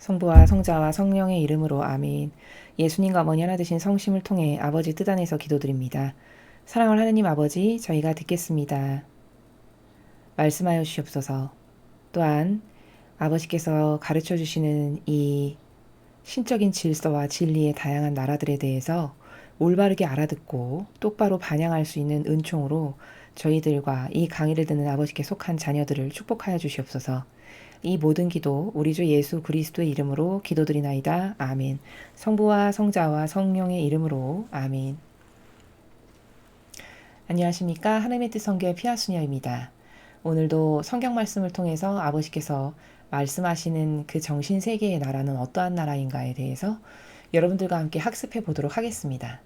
성부와 성자와 성령의 이름으로 아멘. 예수님과 어머니 하나 되신 성심을 통해 아버지 뜻 안에서 기도드립니다. 사랑하는 하느님 아버지, 저희가 듣겠습니다. 말씀하여 주시옵소서. 또한 아버지께서 가르쳐 주시는 이 신적인 질서와 진리의 다양한 나라들에 대해서 올바르게 알아듣고 똑바로 반영할 수 있는 은총으로 저희들과 이 강의를 듣는 아버지께 속한 자녀들을 축복하여 주시옵소서. 이 모든 기도 우리 주 예수 그리스도의 이름으로 기도드리나이다. 아멘. 성부와 성자와 성령의 이름으로 아멘. 안녕하십니까. 하나님의 뜻 성교의 피아수녀입니다. 오늘도 성경 말씀을 통해서 아버지께서 말씀하시는 그 정신세계의 나라는 어떠한 나라인가에 대해서 여러분들과 함께 학습해 보도록 하겠습니다.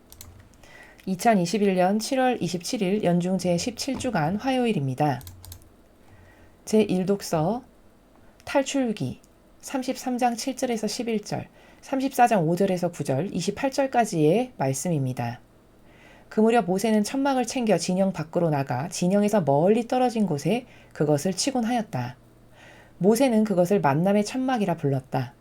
2021년 7월 27일 연중 제17주간 화요일입니다. 제1독서 탈출기 33장 7절에서 11절, 34장 5절에서 9절, 28절까지의 말씀입니다. 그 무렵 모세는 천막을 챙겨 진영 밖으로 나가 진영에서 멀리 떨어진 곳에 그것을 치곤 하였다. 모세는 그것을 만남의 천막이라 불렀다.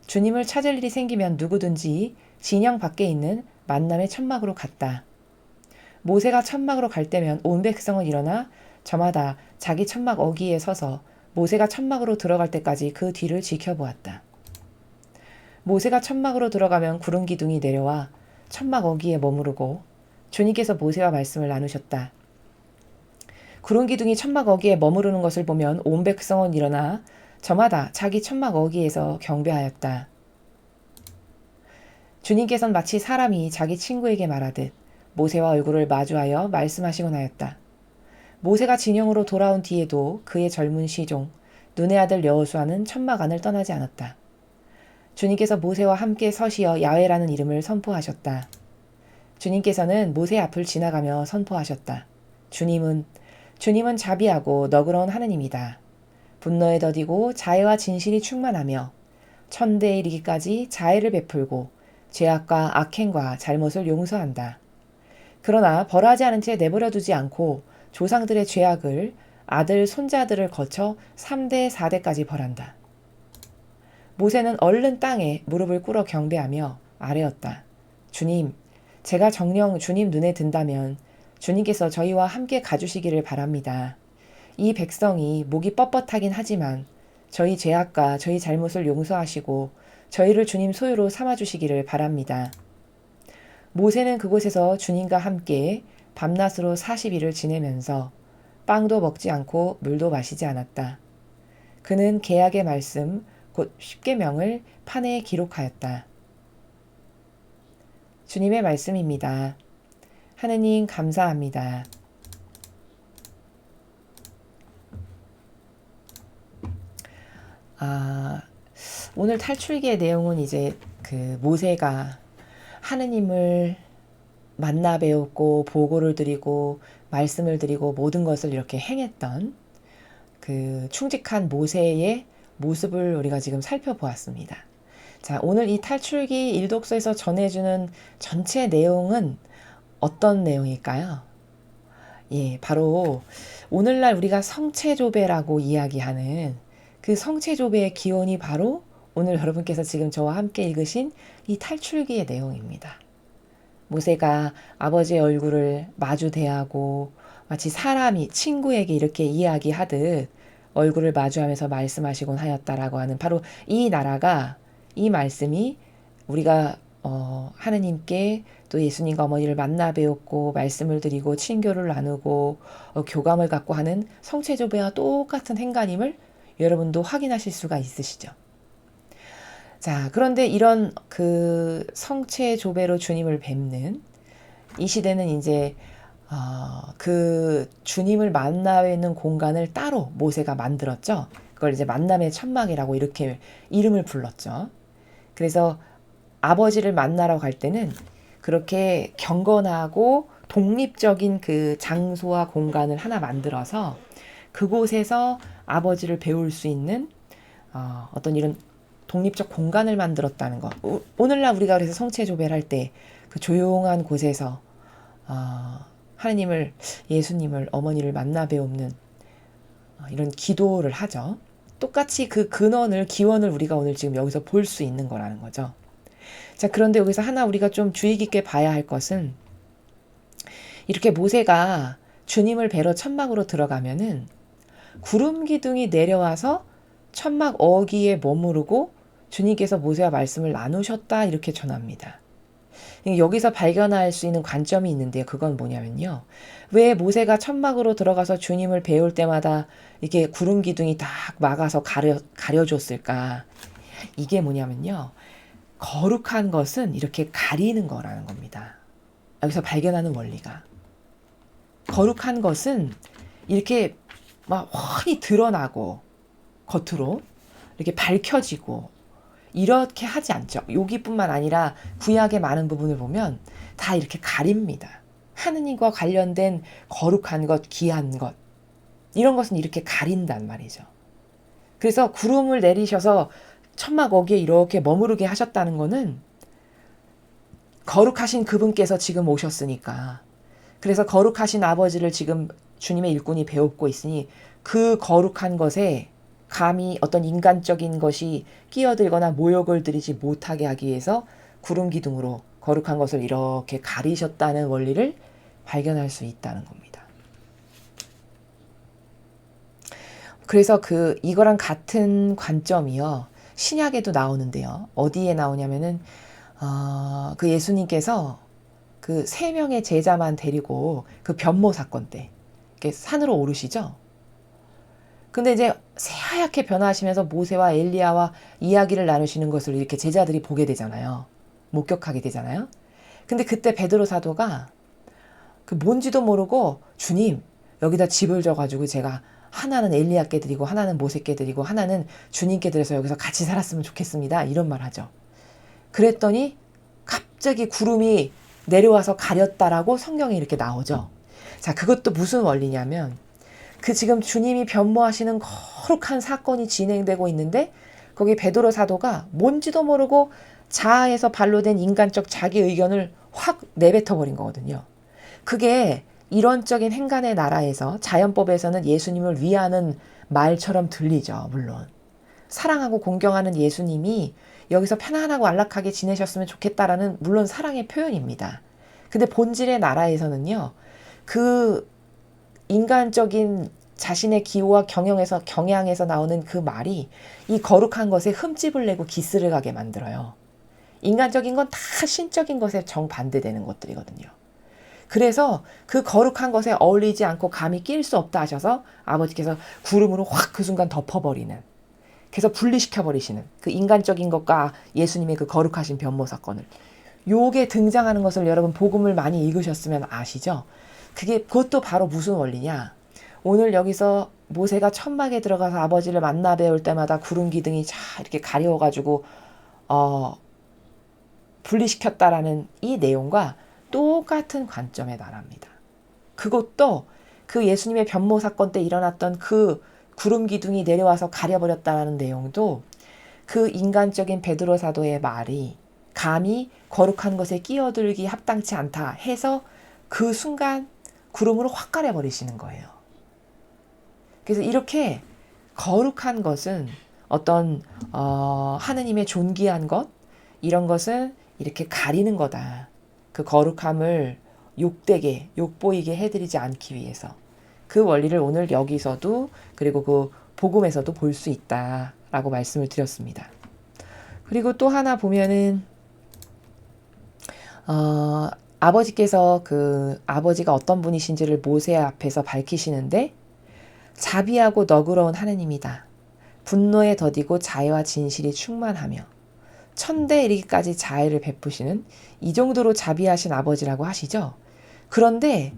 주님을 찾을 일이 생기면 누구든지 진영 밖에 있는 만남의 천막으로 갔다. 모세가 천막으로 갈 때면 온 백성은 일어나 저마다 자기 천막 어귀에 서서 모세가 천막으로 들어갈 때까지 그 뒤를 지켜보았다. 모세가 천막으로 들어가면 구름 기둥이 내려와 천막 어귀에 머무르고 주님께서 모세와 말씀을 나누셨다. 구름 기둥이 천막 어귀에 머무르는 것을 보면 온 백성은 일어나 저마다 자기 천막 어귀에서 경배하였다. 주님께서는 마치 사람이 자기 친구에게 말하듯 모세와 얼굴을 마주하여 말씀하시곤 하였다. 모세가 진영으로 돌아온 뒤에도 그의 젊은 시종 눈의 아들 여호수아는 천막 안을 떠나지 않았다. 주님께서 모세와 함께 서시어 야훼라는 이름을 선포하셨다. 주님께서는 모세 앞을 지나가며 선포하셨다. 주님은 자비하고 너그러운 하느님이다. 분노에 더디고 자애와 진실이 충만하며 천대에 이르기까지 자애를 베풀고 죄악과 악행과 잘못을 용서한다. 그러나 벌하지 않은 채 내버려 두지 않고 조상들의 죄악을 아들, 손자들을 거쳐 3대, 4대까지 벌한다. 모세는 얼른 땅에 무릎을 꿇어 경배하며 아뢰었다. 주님, 제가 정녕 주님 눈에 든다면 주님께서 저희와 함께 가주시기를 바랍니다. 이 백성이 목이 뻣뻣하긴 하지만 저희 죄악과 저희 잘못을 용서하시고 저희를 주님 소유로 삼아주시기를 바랍니다. 모세는 그곳에서 주님과 함께 밤낮으로 40일을 지내면서 빵도 먹지 않고 물도 마시지 않았다. 그는 계약의 말씀, 곧 십계명을 판에 기록하였다. 주님의 말씀입니다. 하느님 감사합니다. 오늘 탈출기의 내용은 이제 그 모세가 하느님을 만나 배웠고 보고를 드리고 말씀을 드리고 모든 것을 이렇게 행했던 그 충직한 모세의 모습을 우리가 지금 살펴보았습니다. 자, 오늘 이 탈출기 일독서에서 전해주는 전체 내용은 어떤 내용일까요? 예, 바로 오늘날 우리가 성체조배라고 이야기하는 그 성체조배의 기원이 바로 오늘 여러분께서 지금 저와 함께 읽으신 이 탈출기의 내용입니다. 모세가 아버지의 얼굴을 마주 대하고 마치 사람이 친구에게 이렇게 이야기하듯 얼굴을 마주하면서 말씀하시곤 하였다라고 하는 바로 이 나라가 이 말씀이 우리가 하느님께 또 예수님과 어머니를 만나 배웠고 말씀을 드리고 친교를 나누고 교감을 갖고 하는 성체조배와 똑같은 행간임을 여러분도 확인하실 수가 있으시죠. 자, 그런데 이런 그 성체조배로 주님을 뵙는 이 시대는 이제 그 주님을 만나 뵙는 공간을 따로 모세가 만들었죠. 그걸 이제 만남의 천막이라고 이렇게 이름을 불렀죠. 그래서 아버지를 만나러 갈 때는 그렇게 경건하고 독립적인 그 장소와 공간을 하나 만들어서 그곳에서 아버지를 배울 수 있는 어떤 이런 독립적 공간을 만들었다는 것. 오늘날 우리가 그래서 성체조배를 할 때 그 조용한 곳에서 하느님을, 예수님을, 어머니를 만나 배우는 이런 기도를 하죠. 똑같이 그 근원을, 기원을 우리가 오늘 지금 여기서 볼 수 있는 거라는 거죠. 자, 그런데 여기서 하나 우리가 좀 주의 깊게 봐야 할 것은, 이렇게 모세가 주님을 뵈러 천막으로 들어가면은 구름 기둥이 내려와서 천막 어귀에 머무르고 주님께서 모세와 말씀을 나누셨다, 이렇게 전합니다. 여기서 발견할 수 있는 관점이 있는데요. 그건 뭐냐면요. 왜 모세가 천막으로 들어가서 주님을 배울 때마다 이렇게 구름 기둥이 딱 막아서 가려줬을까? 이게 뭐냐면요. 거룩한 것은 이렇게 가리는 거라는 겁니다. 여기서 발견하는 원리가. 거룩한 것은 이렇게 막 훤히 드러나고 겉으로 이렇게 밝혀지고 이렇게 하지 않죠. 여기뿐만 아니라 구약의 많은 부분을 보면 다 이렇게 가립니다. 하느님과 관련된 거룩한 것, 귀한 것, 이런 것은 이렇게 가린단 말이죠. 그래서 구름을 내리셔서 천막 어귀에 이렇게 머무르게 하셨다는 거는 거룩하신 그분께서 지금 오셨으니까, 그래서 거룩하신 아버지를 지금 주님의 일꾼이 배웁고 있으니 그 거룩한 것에 감히 어떤 인간적인 것이 끼어들거나 모욕을 들이지 못하게 하기 위해서 구름 기둥으로 거룩한 것을 이렇게 가리셨다는 원리를 발견할 수 있다는 겁니다. 그래서 이거랑 같은 관점이요. 신약에도 나오는데요. 어디에 나오냐면은 그 예수님께서 그 3명의 제자만 데리고 그 변모 사건 때 이렇게 산으로 오르시죠. 근데 이제 새하얗게 변화하시면서 모세와 엘리야와 이야기를 나누시는 것을 이렇게 제자들이 보게 되잖아요. 목격하게 되잖아요. 근데 그때 베드로 사도가 그 뭔지도 모르고, 주님, 여기다 집을 져가지고 제가 하나는 엘리야께 드리고 하나는 모세께 드리고 하나는 주님께 드려서 여기서 같이 살았으면 좋겠습니다, 이런 말 하죠. 그랬더니 갑자기 구름이 내려와서 가렸다라고 성경에 이렇게 나오죠. 자, 그것도 무슨 원리냐면, 그 지금 주님이 변모하시는 거룩한 사건이 진행되고 있는데 거기 베드로 사도가 뭔지도 모르고 자아에서 발로된 인간적 자기 의견을 확 내뱉어 버린 거거든요. 그게 이론적인 행간의 나라에서, 자연법에서는 예수님을 위하는 말처럼 들리죠. 물론 사랑하고 공경하는 예수님이 여기서 편안하고 안락하게 지내셨으면 좋겠다라는, 물론 사랑의 표현입니다. 근데 본질의 나라에서는요, 그 인간적인 자신의 기호와 경향에서 나오는 그 말이 이 거룩한 것에 흠집을 내고 기스를 가게 만들어요. 인간적인 건 다 신적인 것에 정반대되는 것들이거든요. 그래서 그 거룩한 것에 어울리지 않고 감히 낄 수 없다 하셔서 아버지께서 구름으로 확 그 순간 덮어버리는, 그래서 분리시켜버리시는 그 인간적인 것과 예수님의 그 거룩하신 변모 사건을, 요게 등장하는 것을 여러분 복음을 많이 읽으셨으면 아시죠? 그것도 바로 무슨 원리냐? 오늘 여기서 모세가 천막에 들어가서 아버지를 만나 뵈올 때마다 구름 기둥이 이렇게 가려워가지고 분리시켰다라는 이 내용과 똑같은 관점의 나라입니다. 그것도 그 예수님의 변모 사건 때 일어났던 그 구름 기둥이 내려와서 가려버렸다는 내용도 그 인간적인 베드로 사도의 말이 감히 거룩한 것에 끼어들기 합당치 않다 해서 그 순간 구름으로 확 가려버리시는 거예요. 그래서 이렇게 거룩한 것은 어떤 하느님의 존귀한 것, 이런 것은 이렇게 가리는 거다. 그 거룩함을 욕되게, 욕보이게 해드리지 않기 위해서. 그 원리를 오늘 여기서도, 그리고 그 복음에서도 볼 수 있다라고 말씀을 드렸습니다. 그리고 또 하나 보면은 아버지께서 아버지가 어떤 분이신지를 모세 앞에서 밝히시는데, 자비하고 너그러운 하느님이다. 분노에 더디고 자애와 진실이 충만하며 천대에 이르기까지 자애를 베푸시는, 이 정도로 자비하신 아버지라고 하시죠. 그런데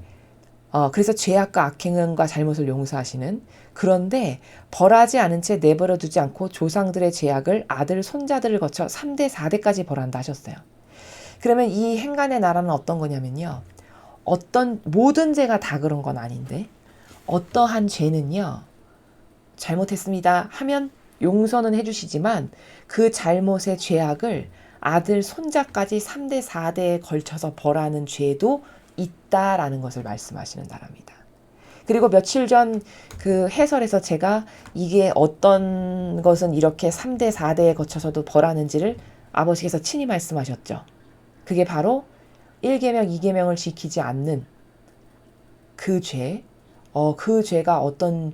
그래서 죄악과 악행과 잘못을 용서하시는, 그런데 벌하지 않은 채 내버려 두지 않고 조상들의 죄악을 아들 손자들을 거쳐 3대 4대까지 벌한다 하셨어요. 그러면 이 행간의 나라는 어떤 거냐면요, 어떤 모든 죄가 다 그런 건 아닌데 어떠한 죄는요, 잘못했습니다 하면 용서는 해주시지만 그 잘못의 죄악을 아들 손자까지 3대 4대에 걸쳐서 벌하는 죄도 있다라는 것을 말씀하시는 나라입니다. 그리고 며칠 전 그 해설에서 제가 이게 어떤 것은 이렇게 3대, 4대에 거쳐서도 벌하는지를 아버지께서 친히 말씀하셨죠. 그게 바로 1계명, 2계명을 지키지 않는 그 죄, 그 죄가 어떤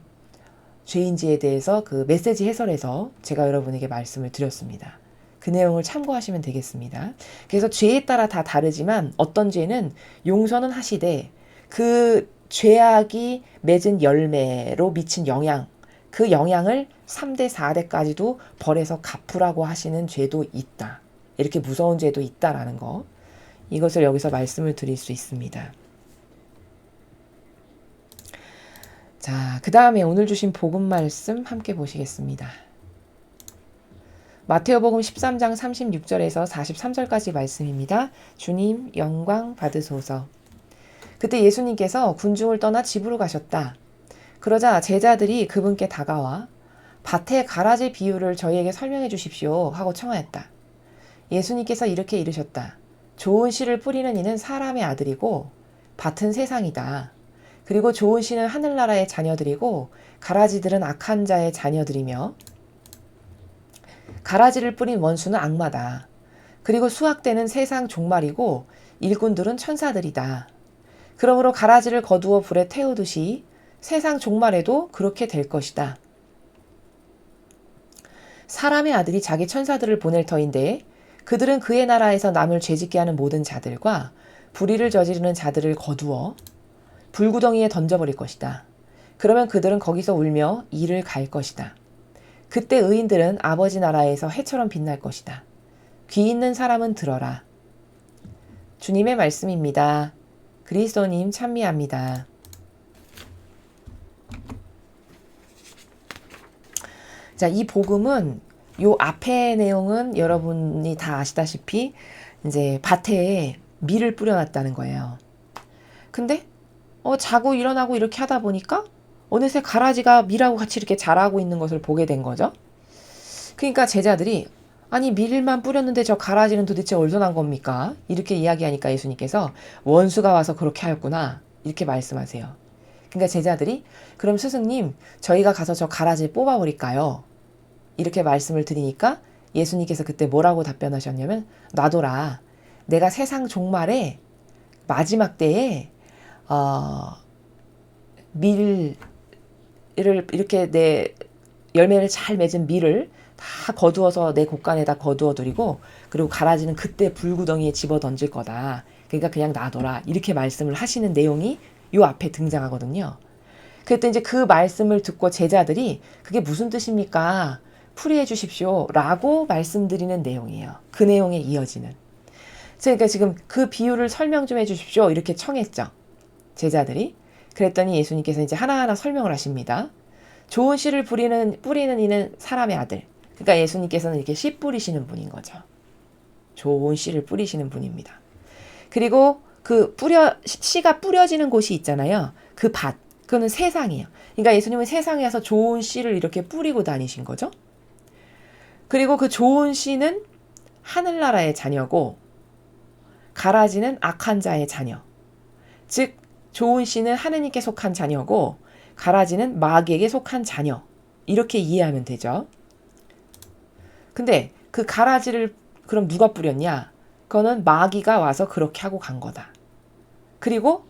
죄인지에 대해서 그 메시지 해설에서 제가 여러분에게 말씀을 드렸습니다. 그 내용을 참고하시면 되겠습니다. 그래서 죄에 따라 다 다르지만 어떤 죄는 용서는 하시되 그 죄악이 맺은 열매로 미친 영향, 그 영향을 3대, 4대까지도 벌해서 갚으라고 하시는 죄도 있다. 이렇게 무서운 죄도 있다라는 거. 이것을 여기서 말씀을 드릴 수 있습니다. 자, 그 다음에 오늘 주신 복음 말씀 함께 보시겠습니다. 마태오복음 13장 36절에서 43절까지 말씀입니다. 주님 영광 받으소서. 그때 예수님께서 군중을 떠나 집으로 가셨다. 그러자 제자들이 그분께 다가와 밭의 가라지 비유를 저희에게 설명해 주십시오 하고 청하였다. 예수님께서 이렇게 이르셨다. 좋은 씨를 뿌리는 이는 사람의 아들이고 밭은 세상이다. 그리고 좋은 씨는 하늘나라의 자녀들이고 가라지들은 악한 자의 자녀들이며 가라지를 뿌린 원수는 악마다. 그리고 수확되는 세상 종말이고 일꾼들은 천사들이다. 그러므로 가라지를 거두어 불에 태우듯이 세상 종말에도 그렇게 될 것이다. 사람의 아들이 자기 천사들을 보낼 터인데 그들은 그의 나라에서 남을 죄짓게 하는 모든 자들과 불의를 저지르는 자들을 거두어 불구덩이에 던져버릴 것이다. 그러면 그들은 거기서 울며 이를 갈 것이다. 그때 의인들은 아버지 나라에서 해처럼 빛날 것이다. 귀 있는 사람은 들어라. 주님의 말씀입니다. 그리스도님 찬미합니다. 자, 이 복음은 요 앞의 내용은 여러분이 다 아시다시피 이제 밭에 밀을 뿌려놨다는 거예요. 근데 자고 일어나고 이렇게 하다 보니까 어느새 가라지가 밀하고 같이 이렇게 자라고 있는 것을 보게 된 거죠. 그러니까 제자들이 아니 밀만 뿌렸는데 저 가라지는 도대체 어디서 난 겁니까? 이렇게 이야기하니까 예수님께서 원수가 와서 그렇게 하였구나 이렇게 말씀하세요. 그러니까 제자들이 그럼 스승님 저희가 가서 저 가라지 뽑아버릴까요? 이렇게 말씀을 드리니까 예수님께서 그때 뭐라고 답변하셨냐면 놔둬라. 내가 세상 종말에 마지막 때에 밀을 이렇게 내 열매를 잘 맺은 밀을 다 거두어서 내 곳간에다 거두어 드리고 그리고 가라지는 그때 불구덩이에 집어 던질 거다. 그러니까 그냥 놔둬라. 이렇게 말씀을 하시는 내용이 요 앞에 등장하거든요. 그때 이제 그 말씀을 듣고 제자들이 그게 무슨 뜻입니까? 풀이해 주십시오. 라고 말씀드리는 내용이에요. 그 내용에 이어지는. 그러니까 지금 그 비유를 설명 좀 해 주십시오. 이렇게 청했죠. 제자들이. 그랬더니 예수님께서 이제 하나하나 설명을 하십니다. 좋은 씨를 뿌리는 이는 사람의 아들. 그러니까 예수님께서는 이렇게 씨 뿌리시는 분인 거죠. 좋은 씨를 뿌리시는 분입니다. 그리고 그 씨가 뿌려지는 곳이 있잖아요. 그 밭. 그거는 세상이에요. 그러니까 예수님은 세상에서 좋은 씨를 이렇게 뿌리고 다니신 거죠. 그리고 그 좋은 씨는 하늘나라의 자녀고 가라지는 악한 자의 자녀. 즉 좋은 씨는 하느님께 속한 자녀고 가라지는 마귀에게 속한 자녀. 이렇게 이해하면 되죠. 근데 그 가라지를 그럼 누가 뿌렸냐? 그거는 마귀가 와서 그렇게 하고 간 거다. 그리고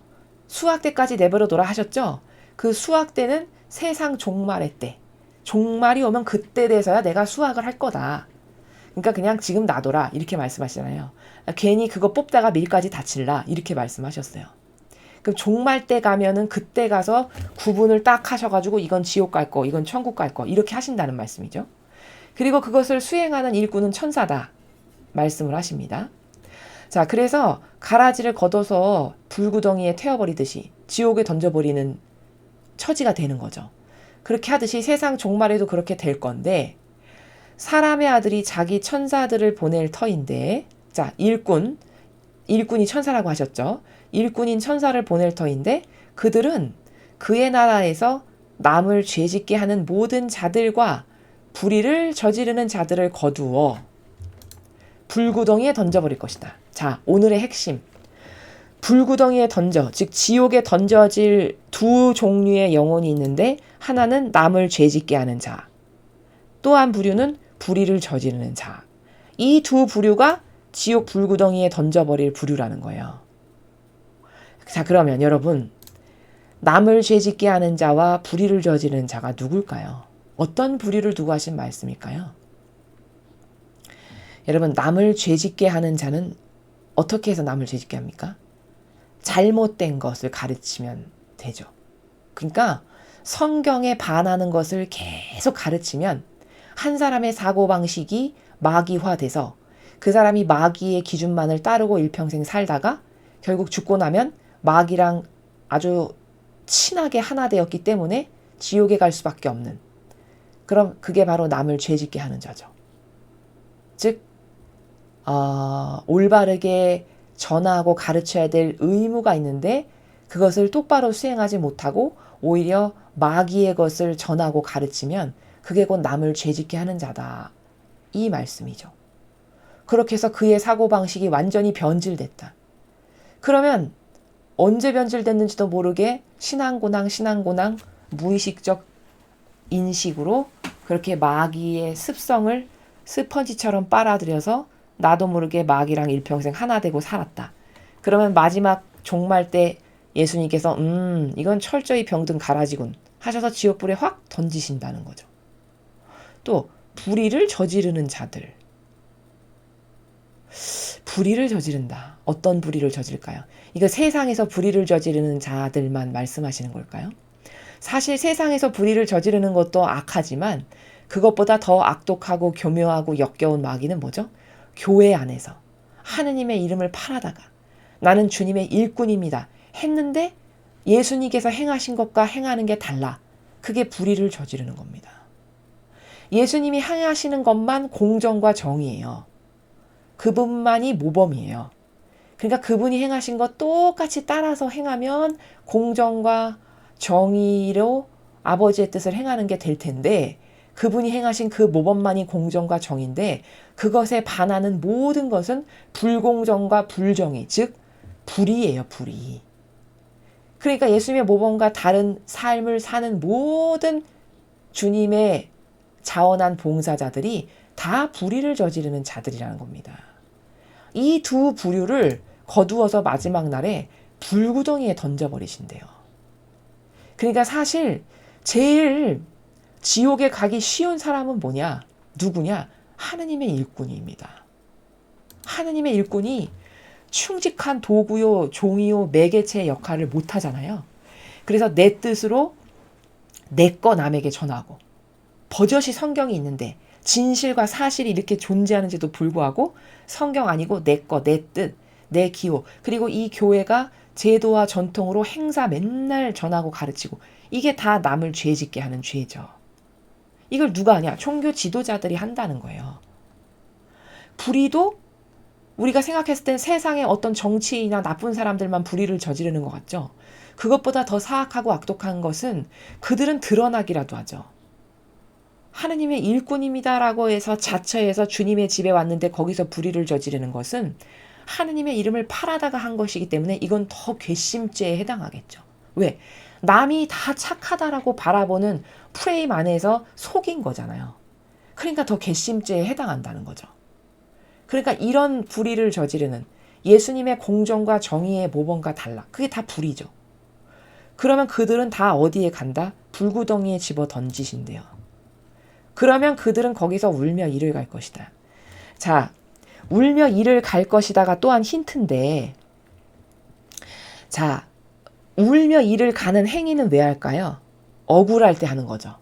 수확 때까지 내버려 둬라 하셨죠? 그 수확 때는 세상 종말의 때. 종말이 오면 그때 돼서야 내가 수확을 할 거다. 그러니까 그냥 지금 놔둬라 이렇게 말씀하시잖아요. 괜히 그거 뽑다가 밀까지 다칠라 이렇게 말씀하셨어요. 그럼 종말 때 가면은 그때 가서 구분을 딱 하셔가지고 이건 지옥 갈 거, 이건 천국 갈 거 이렇게 하신다는 말씀이죠. 그리고 그것을 수행하는 일꾼은 천사다 말씀을 하십니다. 자, 그래서 가라지를 걷어서 불구덩이에 태워버리듯이 지옥에 던져버리는 처지가 되는 거죠. 그렇게 하듯이 세상 종말에도 그렇게 될 건데 사람의 아들이 자기 천사들을 보낼 터인데 자, 일꾼이 천사라고 하셨죠. 일꾼인 천사를 보낼 터인데 그들은 그의 나라에서 남을 죄짓게 하는 모든 자들과 불의를 저지르는 자들을 거두어 불구덩이에 던져버릴 것이다. 자, 오늘의 핵심. 불구덩이에 즉 지옥에 던져질 두 종류의 영혼이 있는데, 하나는 남을 죄짓게 하는 자, 또 한 부류는 불의를 저지르는 자. 이 두 부류가 지옥 불구덩이에 던져버릴 부류라는 거예요. 자, 그러면 여러분, 남을 죄짓게 하는 자와 불의를 저지르는 자가 누굴까요? 어떤 불의를 두고 하신 말씀일까요? 여러분, 남을 죄짓게 하는 자는 어떻게 해서 남을 죄짓게 합니까? 잘못된 것을 가르치면 되죠. 그러니까 성경에 반하는 것을 계속 가르치면 한 사람의 사고방식이 마귀화돼서 그 사람이 마귀의 기준만을 따르고 일평생 살다가 결국 죽고 나면 마귀랑 아주 친하게 하나 되었기 때문에 지옥에 갈 수밖에 없는, 그럼 그게 바로 남을 죄짓게 하는 자죠. 즉 올바르게 전하고 가르쳐야 될 의무가 있는데 그것을 똑바로 수행하지 못하고 오히려 마귀의 것을 전하고 가르치면 그게 곧 남을 죄짓게 하는 자다, 이 말씀이죠. 그렇게 해서 그의 사고방식이 완전히 변질됐다. 그러면 언제 변질됐는지도 모르게 신앙고낭 무의식적 인식으로 그렇게 마귀의 습성을 스펀지처럼 빨아들여서 나도 모르게 마귀랑 일평생 하나 되고 살았다. 그러면 마지막 종말 때 예수님께서 이건 철저히 병든 가라지군 하셔서 지옥불에 확 던지신다는 거죠. 또 불의를 저지르는 자들. 불의를 저지른다. 어떤 불의를 저질까요? 이거 세상에서 불의를 저지르는 자들만 말씀하시는 걸까요? 사실 세상에서 불의를 저지르는 것도 악하지만 그것보다 더 악독하고 교묘하고 역겨운 마귀는 뭐죠? 교회 안에서 하느님의 이름을 팔아다가 나는 주님의 일꾼입니다 했는데 예수님께서 행하신 것과 행하는 게 달라. 그게 불의를 저지르는 겁니다. 예수님이 행하시는 것만 공정과 정의예요. 그분만이 모범이에요. 그러니까 그분이 행하신 것 똑같이 따라서 행하면 공정과 정의로 아버지의 뜻을 행하는 게 될 텐데, 그분이 행하신 그 모범만이 공정과 정의인데 그것에 반하는 모든 것은 불공정과 불정의, 즉 불의예요. 불의. 그러니까 예수님의 모범과 다른 삶을 사는 모든 주님의 자원한 봉사자들이 다 불의를 저지르는 자들이라는 겁니다. 이 두 부류를 거두어서 마지막 날에 불구덩이에 던져버리신대요. 그러니까 사실 제일 지옥에 가기 쉬운 사람은 뭐냐? 누구냐? 하느님의 일꾼입니다. 하느님의 일꾼이 충직한 도구요, 종이요, 매개체의 역할을 못하잖아요. 그래서 내 뜻으로 내 거 남에게 전하고, 버젓이 성경이 있는데 진실과 사실이 이렇게 존재하는지도 불구하고 성경 아니고 내 거, 내 뜻, 내 기호, 그리고 이 교회가 제도와 전통으로 행사 맨날 전하고 가르치고, 이게 다 남을 죄짓게 하는 죄죠. 이걸 누가 하냐? 종교 지도자들이 한다는 거예요. 불의도 우리가 생각했을 땐 세상에 어떤 정치인이나 나쁜 사람들만 불의를 저지르는 것 같죠. 그것보다 더 사악하고 악독한 것은 그들은 드러나기라도 하죠. 하느님의 일꾼입니다라고 해서 자처해서 주님의 집에 왔는데 거기서 불의를 저지르는 것은 하느님의 이름을 팔아다가 한 것이기 때문에 이건 더 괘씸죄에 해당하겠죠. 왜? 남이 다 착하다라고 바라보는 프레임 안에서 속인 거잖아요. 그러니까 더 괘씸죄에 해당한다는 거죠. 그러니까 이런 불의를 저지르는 예수님의 공정과 정의의 모범과 달라. 그게 다 불의죠. 그러면 그들은 다 어디에 간다? 불구덩이에 집어 던지신대요. 그러면 그들은 거기서 울며 이를 갈 것이다. 자, 울며 이를 갈 것이다가 또한 힌트인데, 자, 울며 이를 가는 행위는 왜 할까요? 억울할 때 하는 거죠.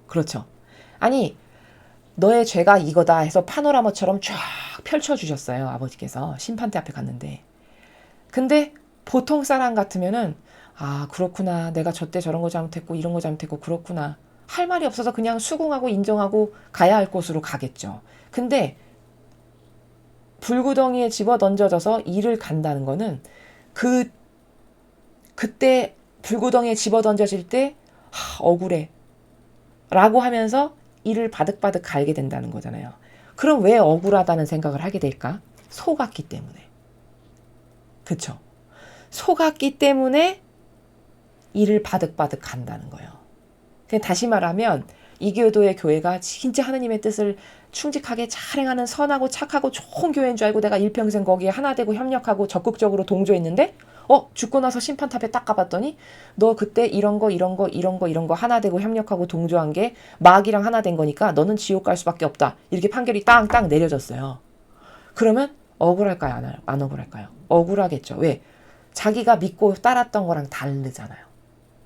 그렇죠. 아니, 너의 죄가 이거다 해서 파노라마처럼 쫙 펼쳐주셨어요. 아버지께서 심판대 앞에 갔는데. 근데 보통 사람 같으면은 아, 그렇구나. 내가 저때 저런 거 잘못했고 이런 거 잘못했고 그렇구나. 할 말이 없어서 그냥 수긍하고 인정하고 가야 할 곳으로 가겠죠. 근데 불구덩이에 집어 던져져서 이를 간다는 거는 그때 불구덩이에 집어 던져질 때 억울해 라고 하면서 이를 바득바득 갈게 된다는 거잖아요. 그럼 왜 억울하다는 생각을 하게 될까? 속았기 때문에. 그쵸? 속았기 때문에 일을 바득바득 간다는 거예요. 다시 말하면 이교도의 교회가 진짜 하느님의 뜻을 충직하게 잘 행하는 선하고 착하고 좋은 교회인 줄 알고 내가 일평생 거기에 하나 되고 협력하고 적극적으로 동조했는데 죽고 나서 심판탑에 딱 가봤더니 너 그때 이런 거 하나 되고 협력하고 동조한 게 마귀랑 하나 된 거니까 너는 지옥 갈 수밖에 없다. 이렇게 판결이 땅땅 내려졌어요. 그러면 억울할까요? 안 억울할까요? 억울하겠죠. 왜? 자기가 믿고 따랐던 거랑 다르잖아요.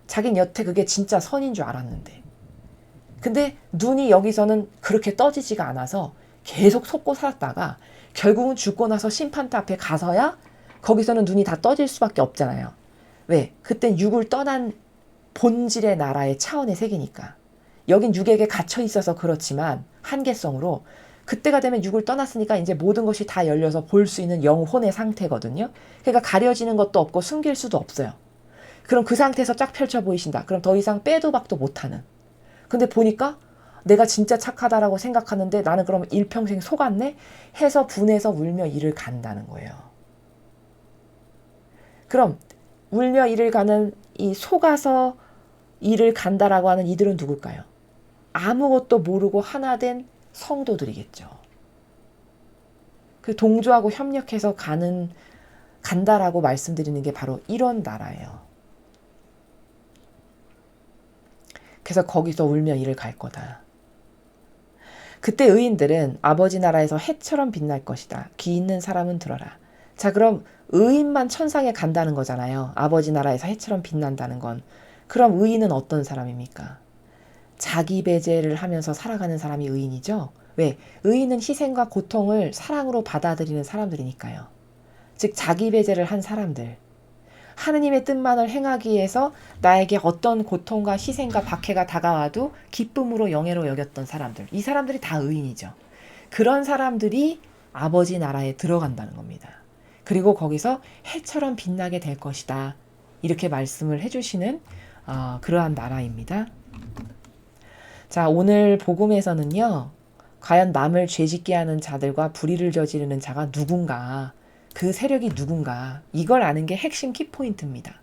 자긴 여태 그게 진짜 선인 줄 알았는데. 근데 눈이 여기서는 그렇게 떠지지가 않아서 계속 속고 살았다가 결국은 죽고 나서 심판대 앞에 가서야 거기서는 눈이 다 떠질 수밖에 없잖아요. 왜? 그땐 육을 떠난 본질의 나라의 차원의 세계니까. 여긴 육에게 갇혀 있어서 그렇지만 한계성으로 그때가 되면 육을 떠났으니까 이제 모든 것이 다 열려서 볼 수 있는 영혼의 상태거든요. 그러니까 가려지는 것도 없고 숨길 수도 없어요. 그럼 그 상태에서 쫙 펼쳐 보이신다. 그럼 더 이상 빼도 박도 못하는. 근데 보니까 내가 진짜 착하다라고 생각하는데 나는 그럼 일평생 속았네? 해서 분해서 울며 이를 간다는 거예요. 그럼 울며 이를 가는 이 속아서 이를 간다라고 하는 이들은 누굴까요? 아무것도 모르고 하나 된 성도들이겠죠. 그 동조하고 협력해서 간다라고 말씀드리는 게 바로 이런 나라예요. 그래서 거기서 울며 이를 갈 거다. 그때 의인들은 아버지 나라에서 해처럼 빛날 것이다. 귀 있는 사람은 들어라. 자, 그럼 의인만 천상에 간다는 거잖아요. 아버지 나라에서 해처럼 빛난다는 건. 그럼 의인은 어떤 사람입니까? 자기 배제를 하면서 살아가는 사람이 의인이죠. 왜? 의인은 희생과 고통을 사랑으로 받아들이는 사람들이니까요. 즉 자기 배제를 한 사람들. 하느님의 뜻만을 행하기 위해서 나에게 어떤 고통과 희생과 박해가 다가와도 기쁨으로 영예로 여겼던 사람들. 이 사람들이 다 의인이죠. 그런 사람들이 아버지 나라에 들어간다는 겁니다. 그리고 거기서 해처럼 빛나게 될 것이다. 이렇게 말씀을 해주시는 그러한 나라입니다. 자, 오늘 복음에서는요. 과연 남을 죄짓게 하는 자들과 불의를 저지르는 자가 누군가, 그 세력이 누군가, 이걸 아는 게 핵심 키포인트입니다.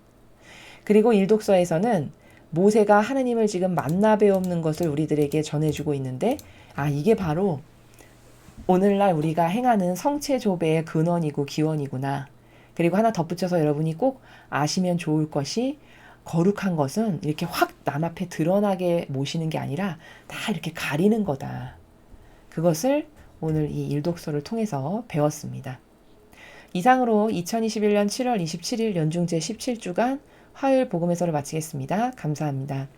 그리고 일독서에서는 모세가 하느님을 지금 만나 배우는 것을 우리들에게 전해주고 있는데 이게 바로 오늘날 우리가 행하는 성체조배의 근원이고 기원이구나. 그리고 하나 덧붙여서 여러분이 꼭 아시면 좋을 것이 거룩한 것은 이렇게 확 남 앞에 드러나게 모시는 게 아니라 다 이렇게 가리는 거다. 그것을 오늘 이 일독서를 통해서 배웠습니다. 이상으로 2021년 7월 27일 연중제 17주간 화요일 복음에서를 마치겠습니다. 감사합니다.